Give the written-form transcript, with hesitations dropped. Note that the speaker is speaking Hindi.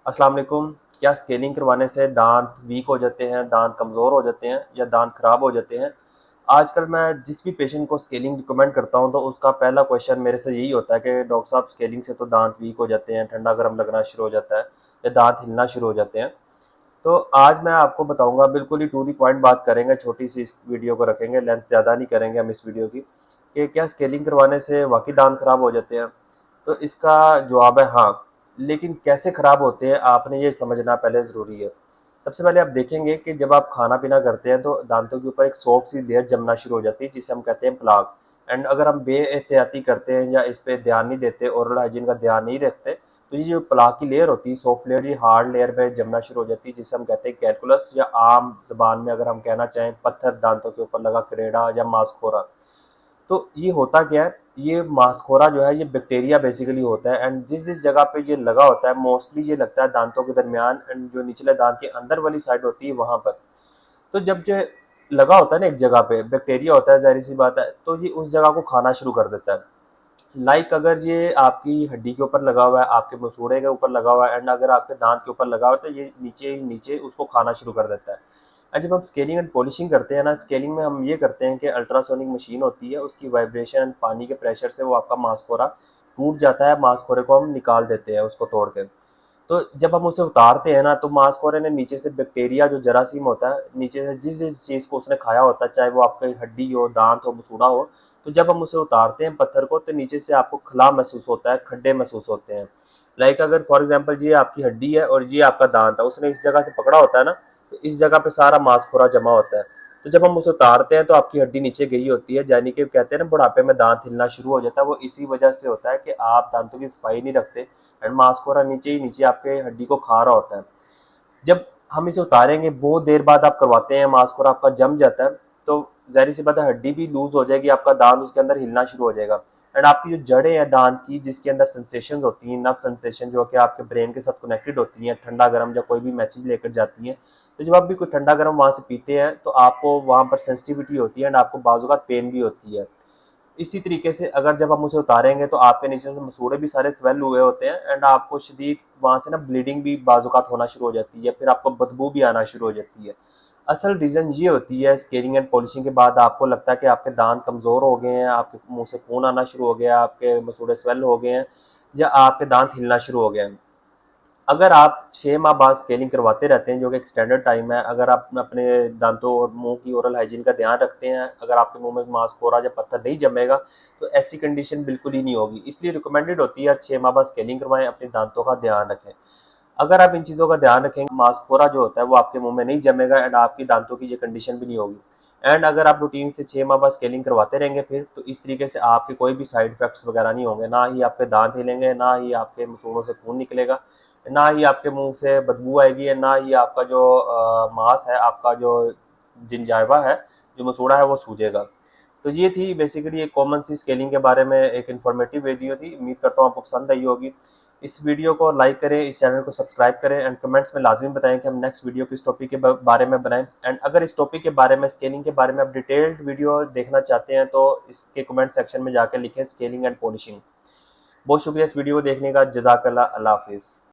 अस्सलाम वालेकुम। क्या स्केलिंग करवाने से दांत वीक हो जाते हैं, दांत कमज़ोर हो जाते हैं या दांत ख़राब हो जाते हैं? आजकल मैं जिस भी पेशेंट को स्केलिंग रिकमेंड करता हूं तो उसका पहला क्वेश्चन मेरे से यही होता है कि डॉक्टर साहब स्केलिंग से तो दांत वीक हो जाते हैं, ठंडा गर्म लगना शुरू हो जाता है या दांत हिलना शुरू हो जाते हैं। तो आज मैं आपको बताऊंगा, बिल्कुल ही टू दी पॉइंट बात करेंगे, छोटी सी इस वीडियो को रखेंगे, लेंथ ज़्यादा नहीं करेंगे हम इस वीडियो की, कि क्या स्केलिंग करवाने से वाकई दांत खराब हो जाते हैं। तो इसका जवाब है हाँ। लेकिन कैसे खराब होते हैं आपने ये समझना पहले ज़रूरी है। सबसे पहले आप देखेंगे कि जब आप खाना पीना करते हैं तो दांतों के ऊपर एक सॉफ्ट सी लेयर जमना शुरू हो जाती है जिसे हम कहते हैं प्लाक। एंड अगर हम बेएहतियाती करते हैं या इस पे ध्यान नहीं देते, ओरल हाइजीन का ध्यान नहीं रखते, तो ये जो प्लाक की लेयर होती है, सॉफ्ट लेयर, ये हार्ड लेयर में जमना शुरू हो जाती है जिसे हम कहते हैं कैलकुलस, या आम जबान में अगर हम कहना चाहें पत्थर दांतों के ऊपर लगा करेड़ा या मांसखोरा। तो ये होता क्या है, ये मांसखोरा जो है ये बैक्टीरिया बेसिकली होता है। एंड जिस जिस जगह पे ये लगा होता है, मोस्टली ये लगता है दांतों के दरमियान एंड जो निचले दांत के अंदर वाली साइड होती है वहां पर। तो जब ये लगा होता है ना एक जगह पे, बैक्टीरिया होता है, जाहिर सी बात है, तो ये उस जगह को खाना शुरू कर देता है। अगर ये आपकी हड्डी के ऊपर लगा हुआ है, आपके मसूड़े के ऊपर लगा हुआ है, एंड अगर आपके दांत के ऊपर लगा हुआ है, तो ये नीचे ही नीचे उसको खाना शुरू कर देता है। एंड जब हम स्केलिंग एंड पॉलिशिंग करते हैं ना, स्केलिंग में हम ये करते हैं कि अल्ट्रासोनिक मशीन होती है, उसकी वाइब्रेशन एंड पानी के प्रेशर से वो आपका मांसखोरा टूट जाता है, मांसखोरे को हम निकाल देते हैं उसको तोड़ के। तो जब हम उसे उतारते हैं ना, तो मांसखोरे ने नीचे से बैक्टीरिया जो जरासीम होता है, नीचे से जिस जिस चीज़ को उसने खाया होता है, चाहे वो आपकी हड्डी हो, दांत हो, मसूड़ा हो, तो जब हम उसे उतारते हैं पत्थर को, तो नीचे से आपको खला महसूस होता है, खड्डे महसूस होते हैं। अगर फॉर एग्जांपल ये आपकी हड्डी है और ये आपका दांत है, उसने इस जगह से पकड़ा होता है ना, तो इस जगह पे सारा मांसखोरा जमा होता है। तो जब हम उसे उतारते हैं तो आपकी हड्डी नीचे गई होती है, यानी कि कहते हैं ना बुढ़ापे में दांत हिलना शुरू हो जाता है, वो इसी वजह से होता है कि आप दांतों की सफाई नहीं रखते एंड मांसखोरा नीचे ही नीचे आपके हड्डी को खा रहा होता है। जब हम इसे उतारेंगे, बहुत देर बाद आप करवाते हैं, मांसखोरा आपका जम जाता है, तो ज़ाहिर सी बात है हड्डी भी लूज हो जाएगी, आपका दांत उसके अंदर हिलना शुरू हो जाएगा। एंड आपकी जो जड़ें हैं दांत की, जिसके अंदर सेंसेशन होती हैं, नर्व सेंसेशन, जो कि आपके ब्रेन के साथ कनेक्टेड होती हैं, ठंडा गर्म या कोई भी मैसेज लेकर जाती हैं। तो जब आप भी कोई ठंडा गर्म वहाँ से पीते हैं तो आपको वहाँ पर सेंसिटिविटी होती है एंड आपको बाजू पेन भी होती है। इसी तरीके से अगर जब हम उसे उतारेंगे तो आपके नीचे से मसूड़े भी सारे स्वेल हुए होते हैं एंड आपको शदीद वहाँ से ना ब्लीडिंग भी बाजुकात होना शुरू हो जाती है, फिर आपको बदबू भी आना शुरू हो जाती है। असल रीज़न ये होती है, स्केलिंग एंड पॉलिशिंग के बाद आपको लगता है कि आपके दांत कमज़ोर हो गए हैं, आपके मुंह से खून आना शुरू हो गया, आपके मसूड़े स्वेल हो गए हैं, या आपके दांत हिलना शुरू हो गए हैं। अगर आप 6 माह बाद स्केलिंग करवाते रहते हैं, जो कि एक स्टैंडर्ड टाइम है, अगर आप अपने दांतों और मुंह की ओरल हाइजीन का ध्यान रखते हैं, अगर आपके मुंह में मांसखोरा या पत्थर नहीं जमेगा, तो ऐसी कंडीशन बिल्कुल ही नहीं होगी। इसलिए रिकमेंडेड होती है हर 6 माह बाद स्केलिंग करवाएं, अपने दांतों का ध्यान रखें। अगर आप इन चीज़ों का ध्यान रखेंगे, मांसखोरा जो होता है वो आपके मुंह में नहीं जमेगा एंड आपकी दांतों की ये कंडीशन भी नहीं होगी। एंड अगर आप रूटीन से 6 माह बाद स्केलिंग करवाते रहेंगे फिर, तो इस तरीके से आपके कोई भी साइड इफेक्ट्स वगैरह नहीं होंगे, ना ही आपके दांत हिलेंगे, ना ही आपके मसूड़ों से खून निकलेगा, ना ही आपके मुंह से बदबू आएगी, ना ही आपका जो मांस है, आपका जो जिंजाइवा है, जो मसूड़ा है, वो सूजेगा। तो ये थी बेसिकली एक कॉमन सी स्केलिंग के बारे में एक इन्फॉर्मेटिव वीडियो थी। उम्मीद करता हूँ आपको पसंद आई होगी। इस वीडियो को लाइक करें, इस चैनल को सब्सक्राइब करें एंड कमेंट्स में लाजमी बताएं कि हम नेक्स्ट वीडियो किस टॉपिक के बारे में बनाएं। एंड अगर इस टॉपिक के बारे में, स्केलिंग के बारे में आप डिटेल्ड वीडियो देखना चाहते हैं तो इसके कमेंट सेक्शन में जाकर लिखें स्केलिंग एंड पॉलिशिंग। बहुत शुक्रिया इस वीडियो को देखने का। जज़ाकल्लाह। अल्लाह हाफिज़।